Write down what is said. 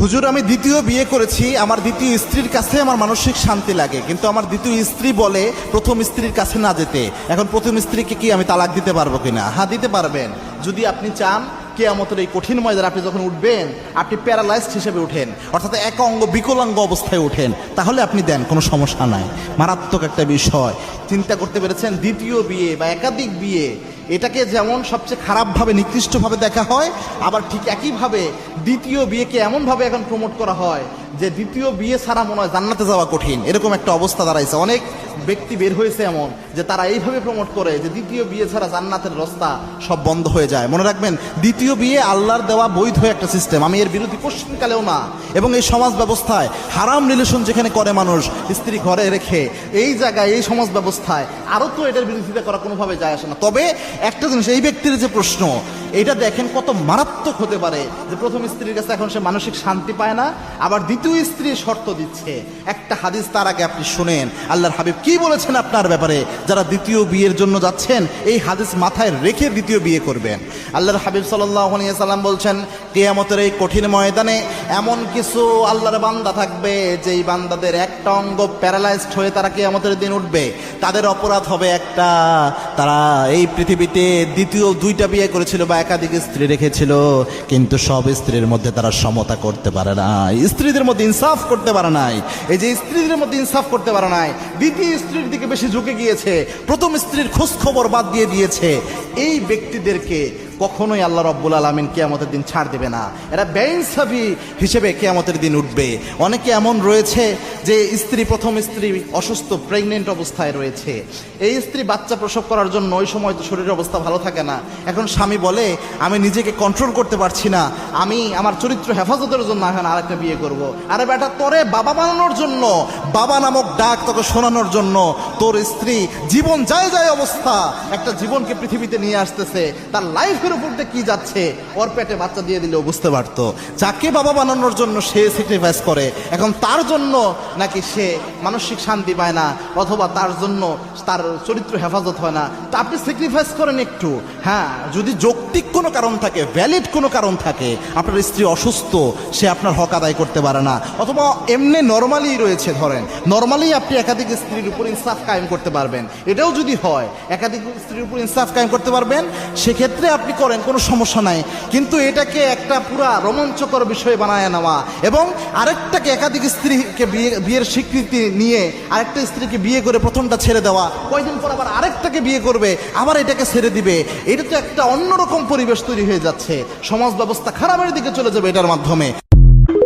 হুজুর, আমি দ্বিতীয় বিয়ে করেছি, আমার দ্বিতীয় স্ত্রীর কাছে আমার মানসিক শান্তি লাগে, কিন্তু আমার দ্বিতীয় স্ত্রী বলে প্রথম স্ত্রীর কাছে না যেতে। এখন প্রথম স্ত্রীকে কি আমি তালাক দিতে পারবো কিনা? হ্যাঁ, দিতে পারবেন, যদি আপনি চান। কিয়ামতের এই কঠিন ময়দানে আপনি যখন উঠবেন, আপনি প্যারালাইজড হিসেবে উঠেন, অর্থাৎ এক অঙ্গ বিকলাঙ্গ অবস্থায় উঠেন, তাহলে আপনি দেন, কোনো সমস্যা নাই। মারাত্মক একটা বিষয় চিন্তা করতে পেরেছেন। দ্বিতীয় বিয়ে বা একাধিক বিয়ে, এটাকে যেমন সবচেয়ে খারাপভাবে নিকৃষ্টভাবে দেখা হয়, আবার ঠিক একইভাবে দ্বিতীয় বিয়েকে এমনভাবে এখন প্রমোট করা হয় যে দ্বিতীয় বিয়ে ছাড়া মনে হয় জান্নাতে যাওয়া কঠিন, এরকম একটা অবস্থা দাঁড়াইছে। অনেক ব্যক্তি বের হয়েছে এমন যে তারা এইভাবে প্রমোট করে যে দ্বিতীয় বিয়ে ছাড়া জান্নাতের রাস্তা সব বন্ধ হয়ে যায়। মনে রাখবেন, দ্বিতীয় বিয়ে আল্লাহর দেওয়া বৈধ একটা সিস্টেম, আমি এর বিরোধী কোশ্চিনকালেও না। এবং এই সমাজ ব্যবস্থায় হারাম রিলেশন যেখানে করে মানুষ স্ত্রী ঘরে রেখে, এই জায়গায় এই সমাজ ব্যবস্থায় আরও তো এটার বিরোধিতা করা কোনোভাবে যায় আসে না। তবে একটা জিনিস, এই ব্যক্তির যে প্রশ্ন, এটা দেখেন কত মারাত্মক হতে পারে যে প্রথম স্ত্রীর কাছে এখন সে মানসিক শান্তি পায় না, আবার দ্বিতীয় স্ত্রীর শর্ত দিচ্ছে। একটা হাদিস তার আগে আপনি শুনেন, আল্লাহর হাবিব কি বলেছেন আপনার ব্যাপারে। যারা দ্বিতীয় বিয়ের জন্য যাচ্ছেন, এই হাদিস মাথায় রেখে দ্বিতীয় বিয়ে করবেন। আল্লাহর হাবিব সাল্লাল্লাহু আলাইহি ওয়াসাল্লাম বলছেন, কিয়ামতের এই কঠিন ময়দানে এমন কিছু আল্লাহর বান্দা থাকবে যেই বান্দাদের একটা অঙ্গ প্যারালাইজড হয়ে তারা কিয়ামতের দিন উঠবে। তাদের অপরাধ হবে একটা, তারা এই পৃথিবীতে দ্বিতীয় দুইটা বিয়ে করেছিল বা একাধিক স্ত্রী রেখেছিল, কিন্তু সব স্ত্রীর মধ্যে তারা সমতা করতে পারে নাই, স্ত্রীদের মধ্যে ইনসাফ করতে পারে নাই। এই যে স্ত্রীদের মধ্যে ইনসাফ করতে পারে নাই, দ্বিতীয় স্ত্রীর দিকে বেশি ঝুঁকে গিয়েছে, প্রথম স্ত্রীর খোঁজ খবর বাদ দিয়ে দিয়েছে, এই ব্যক্তিদেরকে কখনোই আল্লাহ রব্বুল আলামিন কিয়ামতের দিন ছাড় দেবে না। এরা বেইনসাফি হিসেবে কিয়ামতের দিন উঠবে। অনেকে এমন রয়েছে যে স্ত্রী, প্রথম স্ত্রী অসুস্থ, প্রেগনেন্ট অবস্থায় রয়েছে, এই স্ত্রী বাচ্চা প্রসব করার জন্য ওই সময় তো শরীরের অবস্থা ভালো থাকে না। এখন স্বামী বলে, আমি নিজেকে কন্ট্রোল করতে পারছি না, আমি আমার চরিত্র হেফাজতের জন্য এখন আরেকটা বিয়ে করব। আরে বেটা, তোরে বাবা বানানোর জন্য, বাবা নামক ডাক তোকে শোনানোর জন্য তোর স্ত্রী জীবন যায় যায় অবস্থা একটা জীবনকে পৃথিবীতে নিয়ে আসতেছে, তার লাইফের উপর দিয়ে কি যাচ্ছে, ওর পেটে বাচ্চা দিয়ে দিলেও বুঝতে পারতো। যাকে বাবা বানানোর জন্য সে স্যাক্রিফাইস করে, এখন তার জন্য নাকি সে মানসিক শান্তি পায় না, অথবা তার জন্য তার চরিত্র হেফাজত হয় না। তা আপনি স্যাক্রিফাইস করেন একটু। হ্যাঁ, যদি যৌক্তিক কোনো কারণ থাকে, ভ্যালিড কোনো কারণ থাকে, আপনার স্ত্রী অসুস্থ, সে আপনার হক আদায় করতে পারে না, অথবা এমনি নর্মালি রয়েছে, ধরেন নর্মালি আপনি একাধিক স্ত্রীর উপর ইনসাফ কায়েম করতে পারবেন, এটাও যদি হয় একাধিক স্ত্রীর উপর ইনসাফ কায়েম করতে পারবেন, সেক্ষেত্রে আপনি করেন, কোনো সমস্যা নাই। কিন্তু এটাকে একটা পুরা রোমাঞ্চকর বিষয় বানায় নেওয়া এবং আরেকটাকে, একাধিক স্ত্রীকে বিয়ের স্বীকৃতি নিয়ে আরেকটা স্ত্রীকে বিয়ে করে প্রথমটা ছেড়ে দেওয়া, কয়দিন পর আবার আরেকটাকে বিয়ে করবে, আবার এটাকে ছেড়ে দিবে, এটা তো একটা অন্যরকম পরিবেশ তৈরি হয়ে যাচ্ছে। সমাজ ব্যবস্থা খারাপের দিকে চলে যাবে এটার মাধ্যমে।